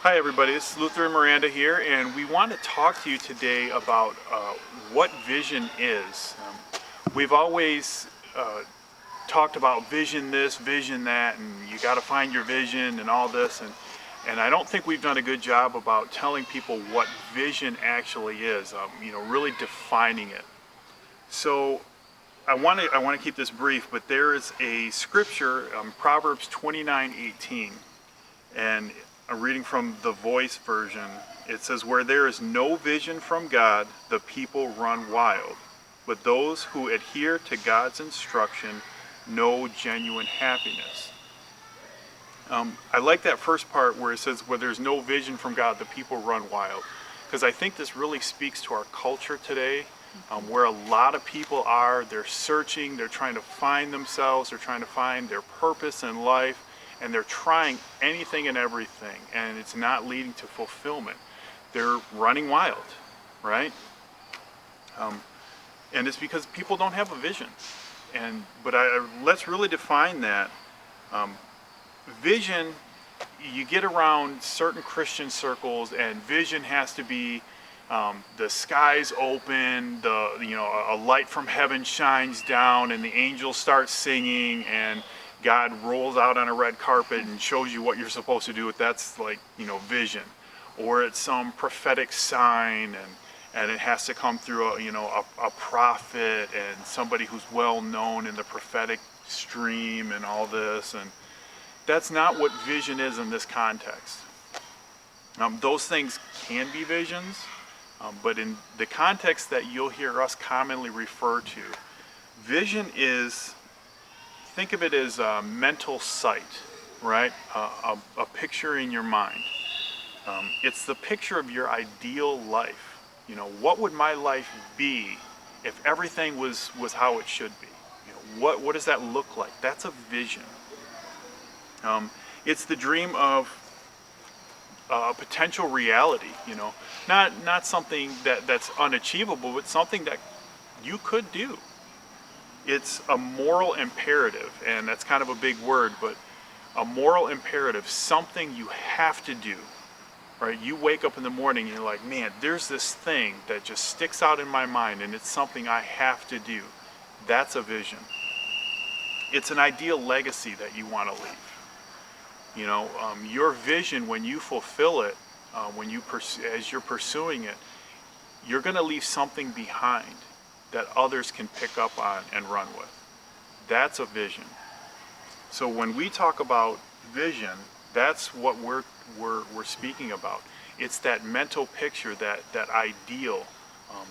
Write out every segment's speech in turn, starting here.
Hi everybody, this is Luther and Miranda here, and we want to talk to you today about what vision is. We've always talked about vision this, vision that, and you got to find your vision and all this, and I don't think we've done a good job about telling people what vision actually is, really defining it. So I want to keep this brief, but there is a scripture, Proverbs 29:18, and I'm reading from the Voice version. It says, "Where there is no vision from God, the people run wild. But those who adhere to God's instruction know genuine happiness." I like that first part where it says, "Where there's no vision from God, the people run wild." Because I think this really speaks to our culture today, where a lot of people are. They're searching, they're trying to find themselves, they're trying to find their purpose in life. And they're trying anything and everything, and it's not leading to fulfillment. They're running wild, right? And it's because people don't have a vision. But let's really define that. Vision, you get around certain Christian circles, and vision has to be the skies open, a light from heaven shines down, and the angels start singing, and God rolls out on a red carpet and shows you what you're supposed to do. That's like, vision. Or it's some prophetic sign, and it has to come through a prophet and somebody who's well known in the prophetic stream and all this. And that's not what vision is in this context. Those things can be visions, but in the context that you'll hear us commonly refer to, vision is, think of it as a mental sight, right? A picture in your mind. It's the picture of your ideal life. What would my life be if everything was how it should be? What does that look like? That's a vision. It's the dream of a potential reality. Not something that's unachievable, but something that you could do. It's a moral imperative, and that's kind of a big word, but a moral imperative, something you have to do, right? You wake up in the morning and you're like, man, there's this thing that just sticks out in my mind, and it's something I have to do. That's a vision. It's an ideal legacy that you want to leave. Your vision, when you fulfill it, as you're pursuing it, you're going to leave something behind that others can pick up on and run with. That's a vision. So when we talk about vision, that's what we're speaking about. It's that mental picture, that ideal,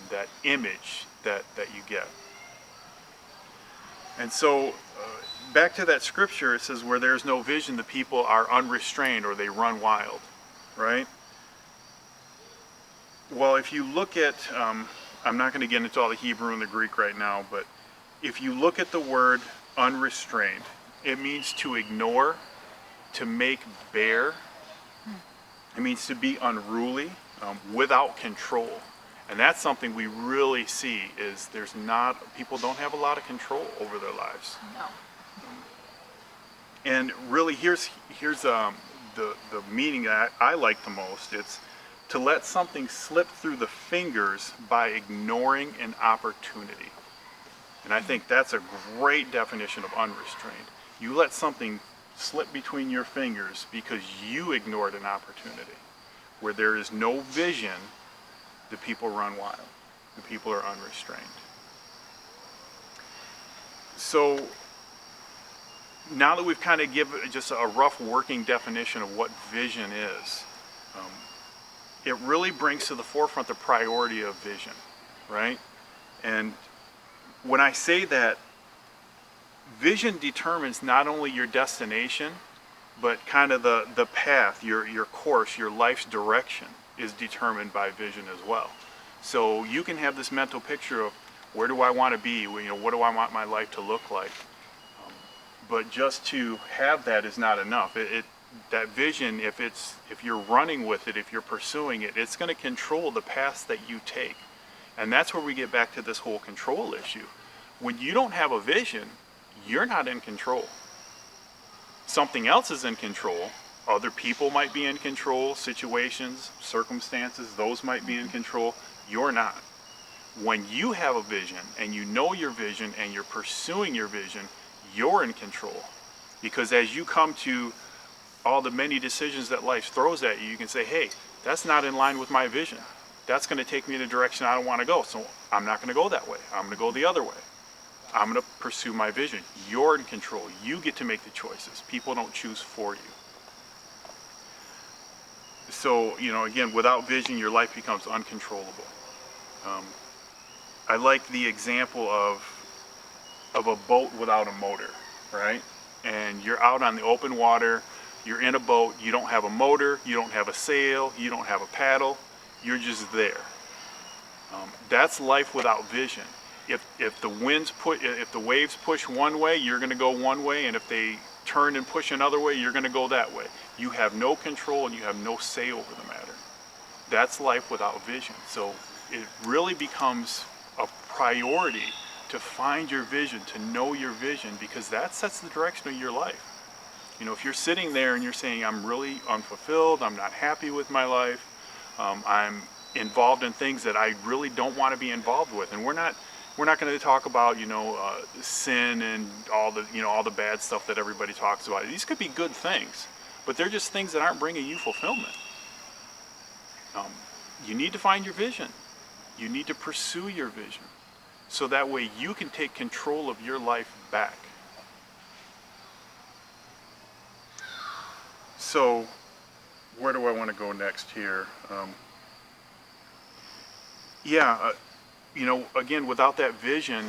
that image that you get. And so back to that scripture, it says, "Where there's no vision, the people are unrestrained," or they run wild, right? Well, if you look at I'm not going to get into all the Hebrew and the Greek right now, but if you look at the word unrestrained, it means to ignore, to make bare. It means to be unruly, without control. And that's something we really see, is people don't have a lot of control over their lives. No. And really, here's the meaning that I like the most. It's to let something slip through the fingers by ignoring an opportunity. And I think that's a great definition of unrestrained. You let something slip between your fingers because you ignored an opportunity. Where there is no vision, the people run wild. The people are unrestrained. So now that we've kind of given just a rough working definition of what vision is, it really brings to the forefront the priority of vision, right? And when I say that, vision determines not only your destination, but kind of the path, your course, your life's direction is determined by vision as well. So you can have this mental picture of, where do I want to be? What do I want my life to look like? But just to have that is not enough. That vision, if you're running with it, if you're pursuing it, it's going to control the paths that you take. And that's where we get back to this whole control issue. When you don't have a vision, you're not in control. Something else is in control, Other people might be in control, situations, circumstances, those might be in control. You're not. When you have a vision and you know your vision and you're pursuing your vision, you're in control. Because as you come to all the many decisions that life throws at you, you can say, hey, that's not in line with my vision. That's going to take me in a direction I don't want to go. So I'm not going to go that way. I'm going to go the other way. I'm going to pursue my vision. You're in control. You get to make the choices. People don't choose for you. So, again, without vision, your life becomes uncontrollable. I like the example of a boat without a motor, right? And you're out on the open water, you're in a boat, you don't have a motor, you don't have a sail, you don't have a paddle, you're just there. That's life without vision. If the waves push one way, you're going to go one way, and if they turn and push another way, you're going to go that way. You have no control and you have no say over the matter. That's life without vision. So it really becomes a priority to find your vision, to know your vision, because that sets the direction of your life. If you're sitting there and you're saying, I'm really unfulfilled, I'm not happy with my life, I'm involved in things that I really don't want to be involved with, and we're not going to talk about sin and all the bad stuff that everybody talks about. These could be good things, but they're just things that aren't bringing you fulfillment. You need to find your vision. You need to pursue your vision, so that way you can take control of your life back. So where do I want to go next here? Again, without that vision,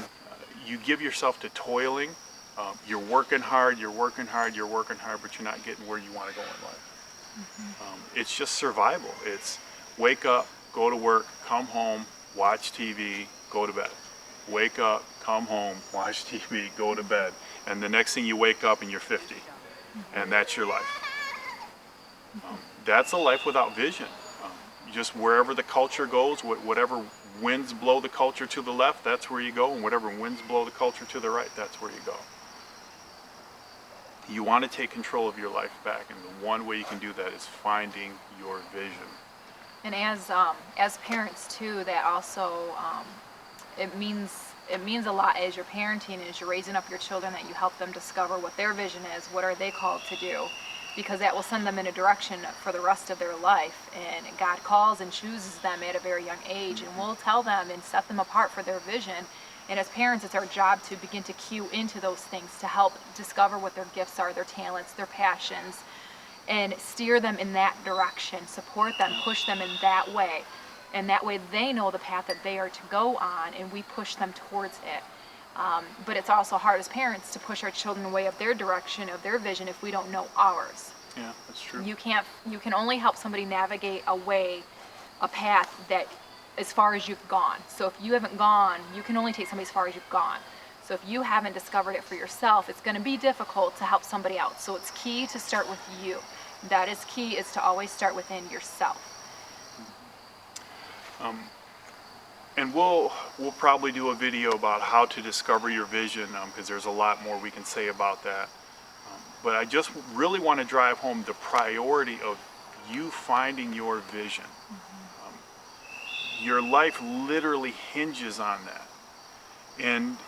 you give yourself to toiling. You're working hard, but you're not getting where you want to go in life. It's just survival. It's wake up, go to work, come home, watch TV, go to bed. Wake up, come home, watch TV, go to bed. And the next thing you wake up and you're 50. And that's your life. That's a life without vision. Just wherever the culture goes, whatever winds blow the culture to the left, that's where you go. And whatever winds blow the culture to the right, that's where you go. You want to take control of your life back. And the one way you can do that is finding your vision. And as parents too, that also it means a lot as you're parenting, as you're raising up your children, that you help them discover what their vision is, what are they called to do, because that will send them in a direction for the rest of their life. And God calls and chooses them at a very young age, and we'll tell them and set them apart for their vision. And as parents, it's our job to begin to cue into those things, to help discover what their gifts are, their talents, their passions, and steer them in that direction, support them, push them in that way. And that way they know the path that they are to go on, and we push them towards it. But it's also hard as parents to push our children away of their direction, of their vision, if we don't know ours. Yeah, that's true. You can only help somebody navigate a path that as far as you've gone. So if you haven't gone, you can only take somebody as far as you've gone. So if you haven't discovered it for yourself, it's going to be difficult to help somebody else. So it's key to start with you. That is key, is to always start within yourself. And we'll probably do a video about how to discover your vision, because there's a lot more we can say about that. But I just really want to drive home the priority of you finding your vision. Your life literally hinges on that. And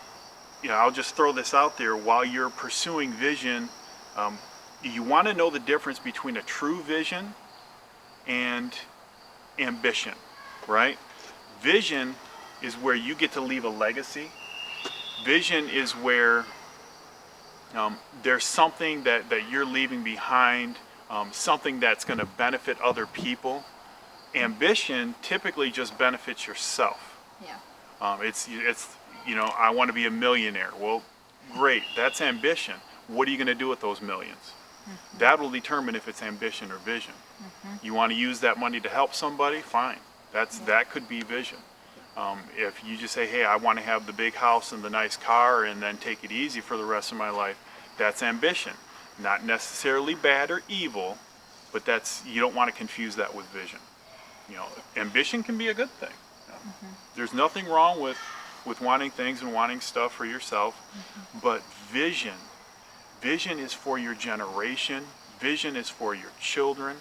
I'll just throw this out there. While you're pursuing vision, you want to know the difference between a true vision and ambition, right? Vision is where you get to leave a legacy. Vision is where there's something that you're leaving behind, something that's going to benefit other people. Ambition typically just benefits yourself. Yeah. It's I want to be a millionaire. Well, great, that's ambition. What are you going to do with those millions? That will determine if it's ambition or vision. You want to use that money to help somebody? Fine. That could be vision. If you just say, hey, I want to have the big house and the nice car and then take it easy for the rest of my life, that's ambition. Not necessarily bad or evil, but you don't want to confuse that with vision. Ambition can be a good thing. There's nothing wrong with wanting things and wanting stuff for yourself, but vision is for your generation, Vision is for your children.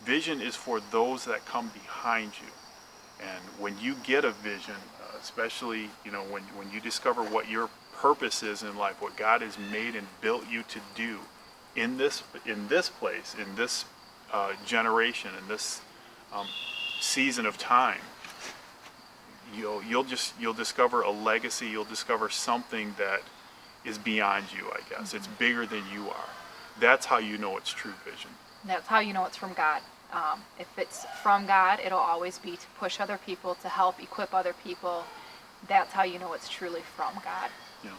Vision is for those that come behind you. And when you get a vision, especially, when you discover what your purpose is in life, what God has made and built you to do in this place, in this generation, in this season of time, you'll discover a legacy. You'll discover something that is beyond you. I guess it's bigger than you are. That's how you know it's true vision. That's how you know it's from God. If it's from God, it'll always be to push other people, to help equip other people. That's how you know it's truly from God. Yeah.